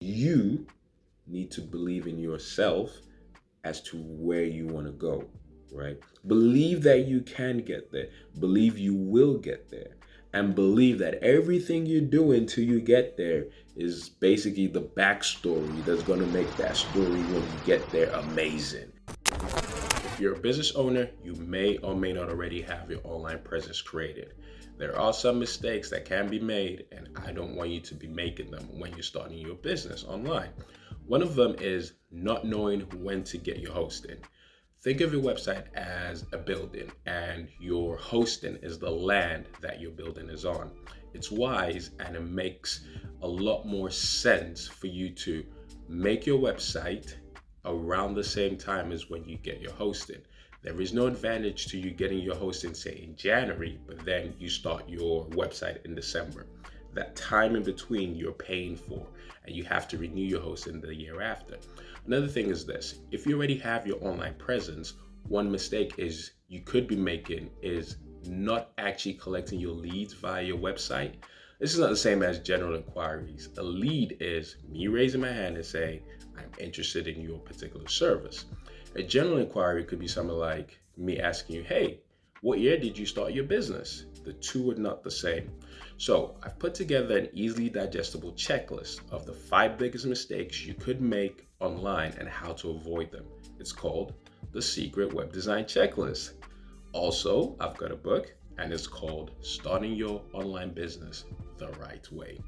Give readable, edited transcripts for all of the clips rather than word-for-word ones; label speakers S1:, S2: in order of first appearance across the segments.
S1: You need to believe in yourself as to where you want to go, right? Believe that you can get there. Believe you will get there. And believe that everything you're doing till you get there is basically the backstory that's going to make that story when you get there amazing. If you're a business owner, you may or may not already have your online presence created. There are some mistakes that can be made, and I don't want you to be making them when you're starting your business online. One of them is not knowing when to get your hosting. Think of your website as a building, and your hosting is the land that your building is on. It's wise and it makes a lot more sense for you to make your website around the same time as when you get your hosting. There is no advantage to you getting your hosting, say, in January, but then you start your website in December. That time in between you're paying for, and you have to renew your hosting the year after. Another thing is this: if you already have your online presence, one mistake is you could be making is not actually collecting your leads via your website. This is not the same as general inquiries. A lead is me raising my hand and saying, I'm interested in your particular service. A general inquiry could be something like me asking you, hey, what year did you start your business? The two are not the same. So I've put together an easily digestible checklist of the 5 biggest mistakes you could make online and how to avoid them. It's called the Secret Web Design Checklist. Also, I've got a book and it's called Starting Your Online Business the Right Way.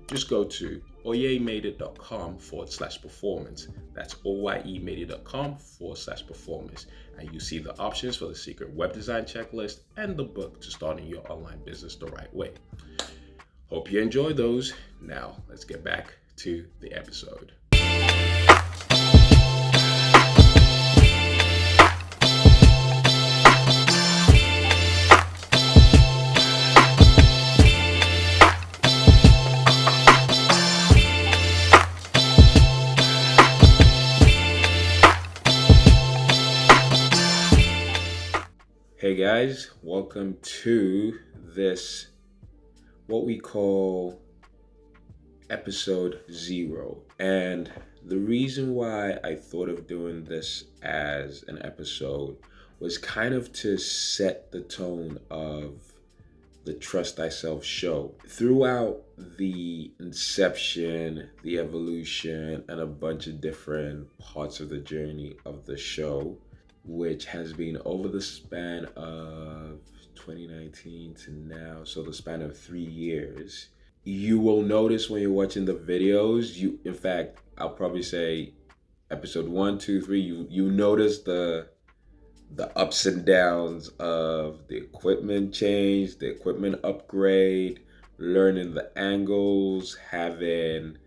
S1: Just go to oyemade.com/performance. That's oyemade.com/performance. And you see the options for the Secret Web Design Checklist and the book to starting your online business the right way. Hope you enjoy those. Now, let's get back to the episode. Hey guys, welcome to this, what we call episode 0. And the reason why I thought of doing this as an episode was kind of to set the tone of the Trust Thyself show. Throughout the inception, the evolution, and a bunch of different parts of the journey of the show, which has been over the span of 2019 to now, so the span of 3 years, you will notice when you're watching the videos, in fact, I'll probably say episode 1, 2, 3, you notice the ups and downs of the equipment change, the equipment upgrade, learning the angles, having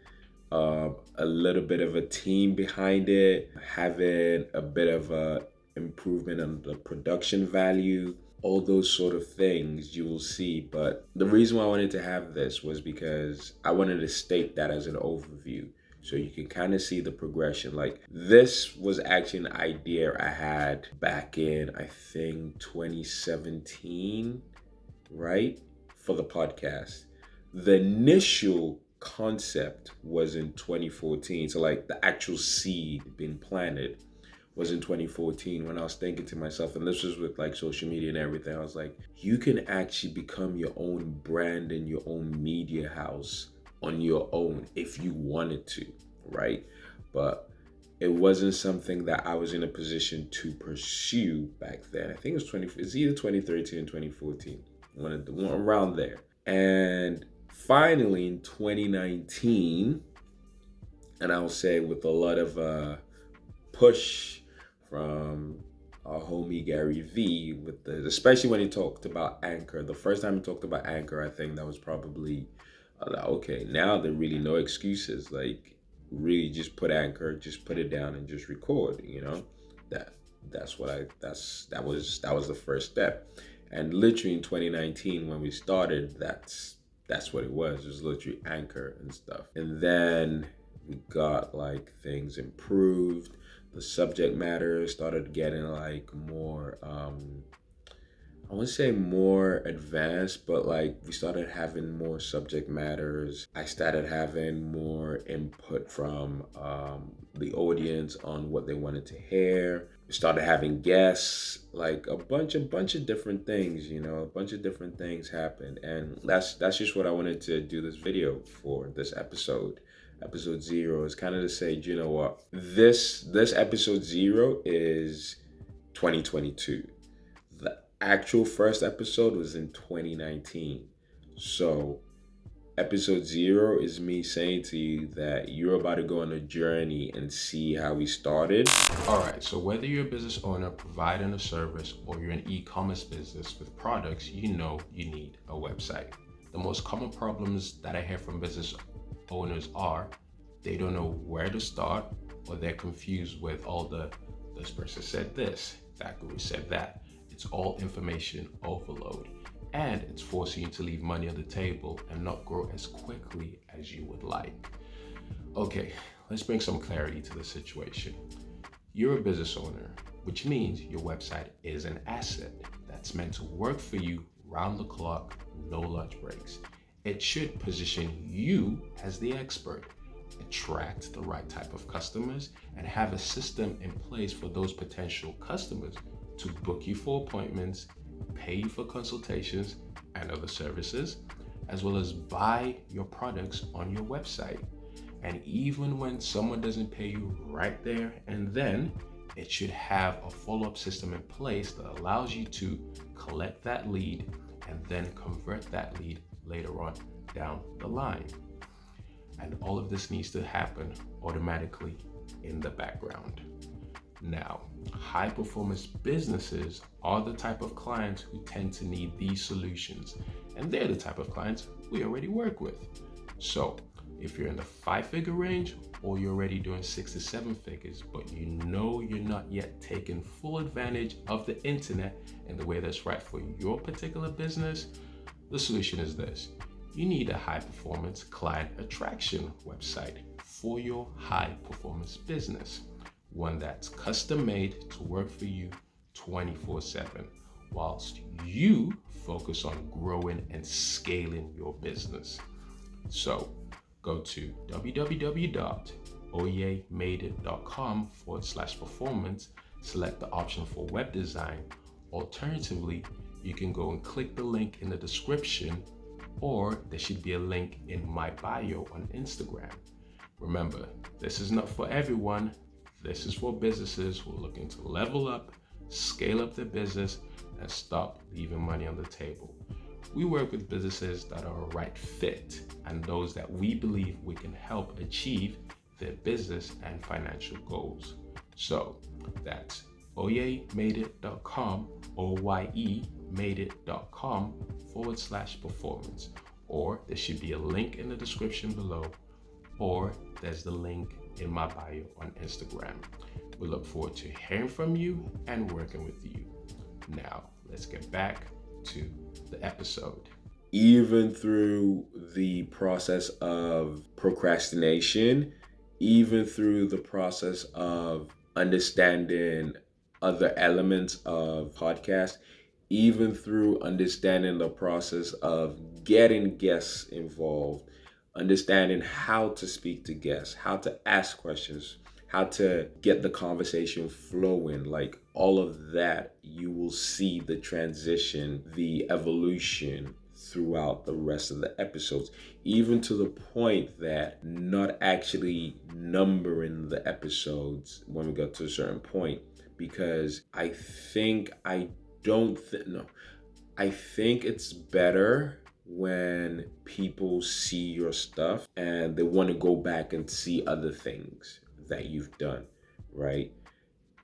S1: a little bit of a team behind it, having a bit of a improvement on the production value, all those sort of things you will see. But the reason why I wanted to have this was because I wanted to state that as an overview so you can kind of see the progression. Like, this was actually an idea I had back in, I think, 2017, right? For the podcast. The initial concept was in 2014. So like the actual seed being planted was in 2014, when I was thinking to myself, and this was with like social media and everything, I was like, you can actually become your own brand and your own media house on your own if you wanted to, right? But it wasn't something that I was in a position to pursue back then. I think it's either 2013 and 2014, one around there. And finally in 2019, and I'll say with a lot of push from our homie Gary V, especially when he talked about Anchor. The first time he talked about Anchor, I think that was probably okay, now there are really no excuses. Like, really just put Anchor, just put it down and just record, that was the first step. And literally in 2019 when we started, that's what it was. It was literally Anchor and stuff. And then we got like things improved. The subject matter started getting like more I wouldn't say more advanced, but like we started having more subject matters. I started having more input from the audience on what they wanted to hear. We started having guests, like a bunch of different things. A bunch of different things happened, and that's just what I wanted to do this video for this episode. Episode 0 is kind of to say, you know what, this episode 0 is 2022. The actual first episode was in 2019. So episode 0 is me saying to you that you're about to go on a journey and see how we started. All right, so whether you're a business owner providing a service or you're an e-commerce business with products, you know you need a website. The most common problems that I hear from business owners are they don't know where to start, or they're confused with all this person said this, that guru said that. It's all information overload, and it's forcing you to leave money on the table and not grow as quickly as you would like. Okay, let's bring some clarity to the situation. You're a business owner, which means your website is an asset that's meant to work for you round the clock, no lunch breaks. It should position you as the expert, attract the right type of customers, and have a system in place for those potential customers to book you for appointments, pay you for consultations and other services, as well as buy your products on your website. And even when someone doesn't pay you right there and then, it should have a follow-up system in place that allows you to collect that lead and then convert that lead later on down the line. And all of this needs to happen automatically in the background. Now, high performance businesses are the type of clients who tend to need these solutions, and they're the type of clients we already work with. So if you're in the 5-figure range, or you're already doing 6 to 7 figures, but you know you're not yet taking full advantage of the internet in the way that's right for your particular business, the solution is this. You need a high performance client attraction website for your high performance business. One that's custom made to work for you 24/7, whilst you focus on growing and scaling your business. So go to www.oyemadeit.com/performance, select the option for web design. Alternatively, you can go and click the link in the description, or there should be a link in my bio on Instagram. Remember, this is not for everyone. This is for businesses who are looking to level up, scale up their business, and stop leaving money on the table. We work with businesses that are a right fit and those that we believe we can help achieve their business and financial goals. So that's oyemadeit.com, oyemadeit.com/performance, or there should be a link in the description below, or there's the link in my bio on Instagram. We look forward to hearing from you and working with you. Now, let's get back to the episode. Even through the process of procrastination, even through the process of understanding other elements of podcast, even through understanding the process of getting guests involved, understanding how to speak to guests, how to ask questions, how to get the conversation flowing, like all of that, you will see the transition, the evolution throughout the rest of the episodes, even to the point that not actually numbering the episodes when we got to a certain point, because I think it's better when people see your stuff and they want to go back and see other things that you've done, right?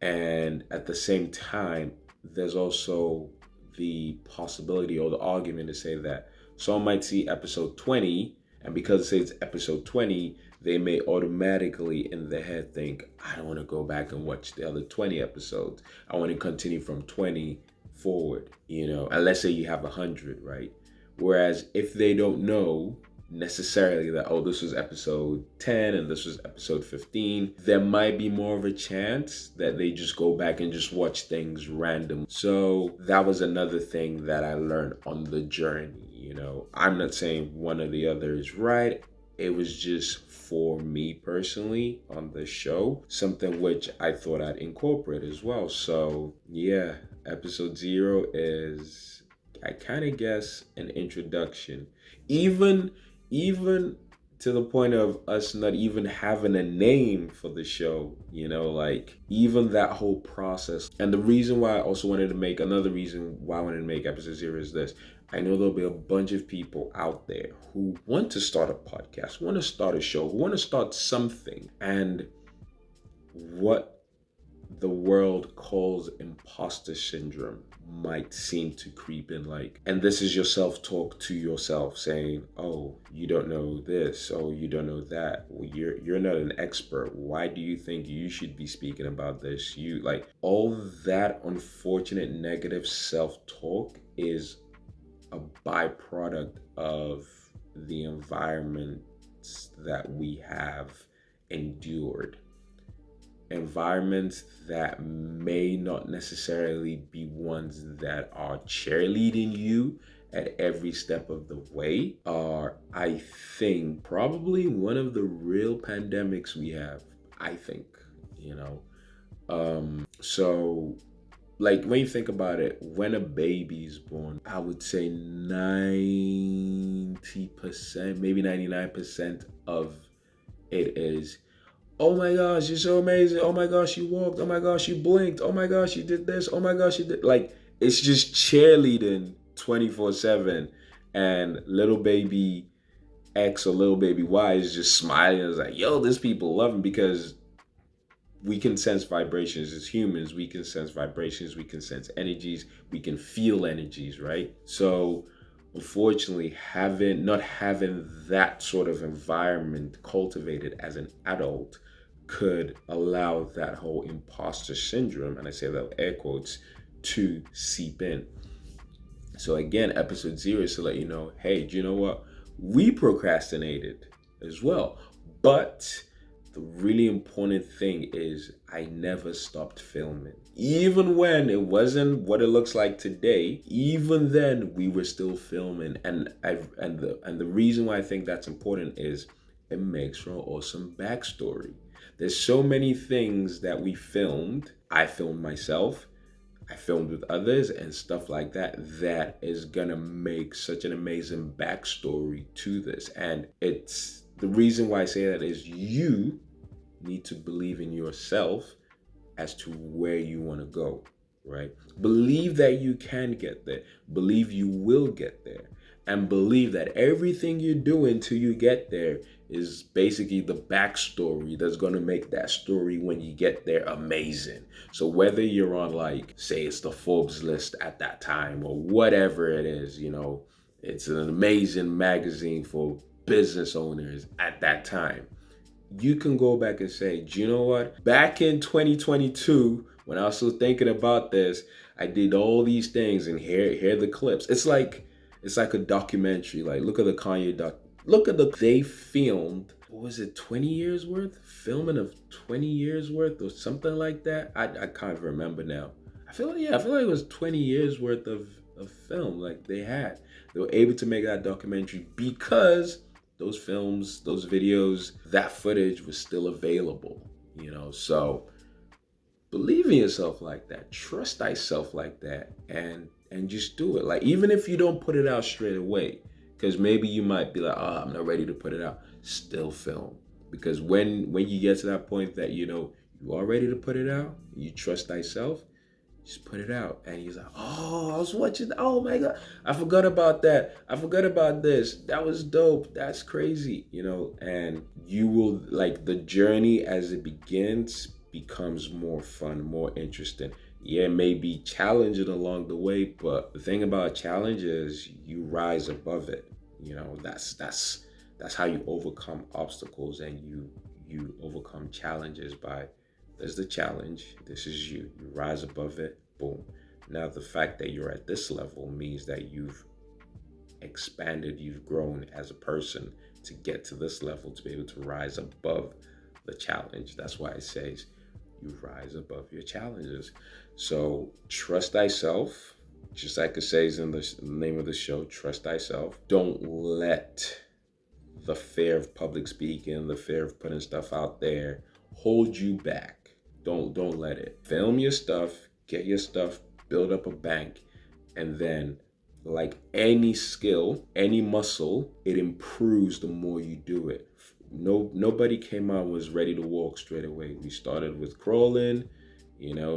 S1: And at the same time, there's also the possibility or the argument to say that someone might see episode 20, and because it says episode 20, they may automatically in their head think, I don't want to go back and watch the other 20 episodes. I want to continue from 20 forward, and let's say you have 100, right? Whereas if they don't know necessarily that, oh, this was episode 10 and this was episode 15. There might be more of a chance that they just go back and just watch things random. So that was another thing that I learned on the journey. I'm not saying one or the other is right. It was just, for me personally on the show, something which I thought I'd incorporate as well. So yeah, episode 0 is, I kind of guess, an introduction. Even to the point of us not even having a name for the show, like even that whole process. And the reason why I also wanted to make, another reason why I wanted to make episode 0 is this. I know there'll be a bunch of people out there who want to start a podcast, want to start a show, who want to start something. And what the world calls imposter syndrome might seem to creep in, like, and this is your self-talk to yourself saying, oh, you don't know this, oh, you don't know that, well, you're not an expert, why do you think you should be speaking about this? You, like, all that unfortunate negative self-talk is a byproduct of the environments that we have endured. Environments that may not necessarily be ones that are cheerleading you at every step of the way are, I think, probably one of the real pandemics we have, I think, so, like, when you think about it, when a baby is born, I would say 90%, maybe 99% of it is, oh my gosh, you're so amazing. Oh my gosh, you walked. Oh my gosh, you blinked. Oh my gosh, you did this. Oh my gosh, you did. Like, it's just cheerleading 24/7. And little baby X or little baby Y is just smiling. It's like, yo, these people love him, because we can sense vibrations as humans. We can sense vibrations. We can sense energies. We can feel energies, right? So unfortunately, not having that sort of environment cultivated as an adult could allow that whole imposter syndrome, and I say that with air quotes, to seep in. So again, episode 0 is to let you know, hey, do you know what? We procrastinated as well. But the really important thing is I never stopped filming. Even when it wasn't what it looks like today, even then we were still filming. And the reason why I think that's important is it makes for an awesome backstory. There's so many things that we filmed. I filmed myself. I filmed with others and stuff like that. That is gonna make such an amazing backstory to this. And it's the reason why I say that is you need to believe in yourself as to where you want to go, right? Believe that you can get there. Believe you will get there. And believe that everything you're doing till you get there is basically the backstory that's going to make that story when you get there amazing. So whether you're on, like, say it's the Forbes list at that time or whatever it is, it's an amazing magazine for business owners at that time, you can go back and say, do you know what? Back in 2022, when I was still thinking about this, I did all these things, and here are the clips. It's like a documentary. Like, look at the Kanye doc. They filmed, what was it, 20 years worth? Filming of 20 years worth or something like that. I can't remember now. I feel like it was 20 years worth of film. Like, they were able to make that documentary because those films, those videos, that footage was still available, So believe in yourself like that. Trust thyself like that, and just do it. Like, even if you don't put it out straight away, because maybe you might be like, oh, I'm not ready to put it out. Still film, because when you get to that point that you are ready to put it out, you trust thyself. Just put it out. And he's like, oh, I was watching. Oh my God. I forgot about that. I forgot about this. That was dope. That's crazy. And you will, like, the journey as it begins becomes more fun, more interesting. Yeah, it may be challenging along the way, but the thing about a challenge is you rise above it. That's how you overcome obstacles, and you overcome challenges by, there's the challenge. This is you. You rise above it. Boom. Now the fact that you're at this level means that you've expanded, you've grown as a person to get to this level, to be able to rise above the challenge. That's why it says you rise above your challenges. So trust thyself, just like it says in the name of the show, trust thyself. Don't let the fear of public speaking, the fear of putting stuff out there hold you back. Don't let it. Film your stuff, get your stuff, build up a bank, and then like any skill, any muscle, it improves the more you do it. Nobody came out was ready to walk straight away. We started with crawling,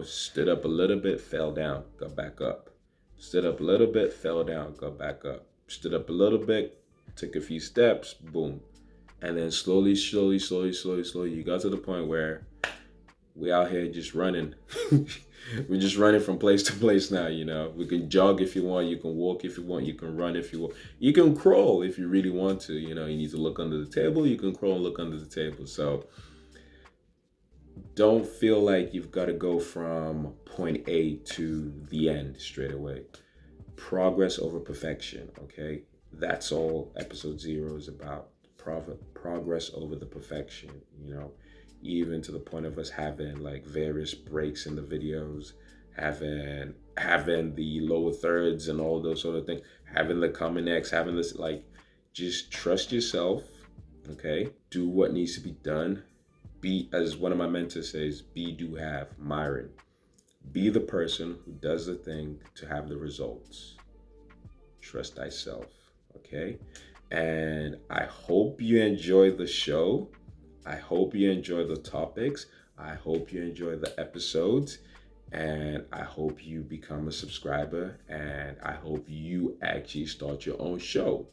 S1: stood up a little bit, fell down, got back up. Stood up a little bit, fell down, got back up. Stood up a little bit, took a few steps, boom. And then slowly, you got to the point where we out here just running. We're just running from place to place now, We can jog if you want, you can walk if you want, you can run if you want. You can crawl if you really want to, you need to look under the table, you can crawl and look under the table. So don't feel like you've got to go from point A to the end straight away. Progress over perfection, okay? That's all episode 0 is about. Progress over the perfection, even to the point of us having like various breaks in the videos, having the lower thirds and all those sort of things, having the common X, having this, like, just trust yourself, okay? Do what needs to be done. Be, as one of my mentors says, be, do, have. Myron. Be the person who does the thing to have the results. Trust thyself, okay? And I hope you enjoy the show. I hope you enjoy the topics. I hope you enjoy the episodes. And I hope you become a subscriber. And I hope you actually start your own show,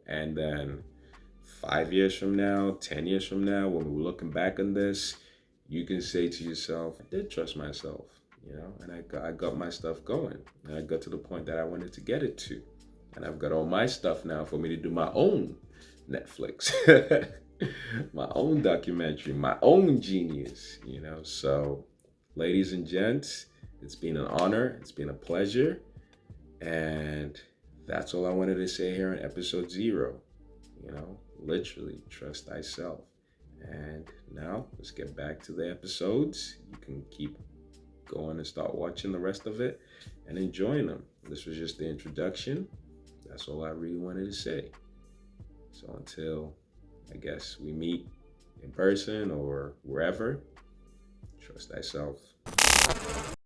S1: And then 5 years from now, 10 years from now, when we're looking back on this, you can say to yourself, I did trust myself, and I got my stuff going. And I got to the point that I wanted to get it to. And I've got all my stuff now for me to do my own Netflix, my own documentary, my own genius, So, ladies and gents, it's been an honor. It's been a pleasure. And that's all I wanted to say here in episode 0. Literally trust thyself. And now let's get back to the episodes. You can keep going and start watching the rest of it and enjoying them. This was just the introduction. That's all I really wanted to say. So until, I guess, we meet in person or wherever, trust thyself.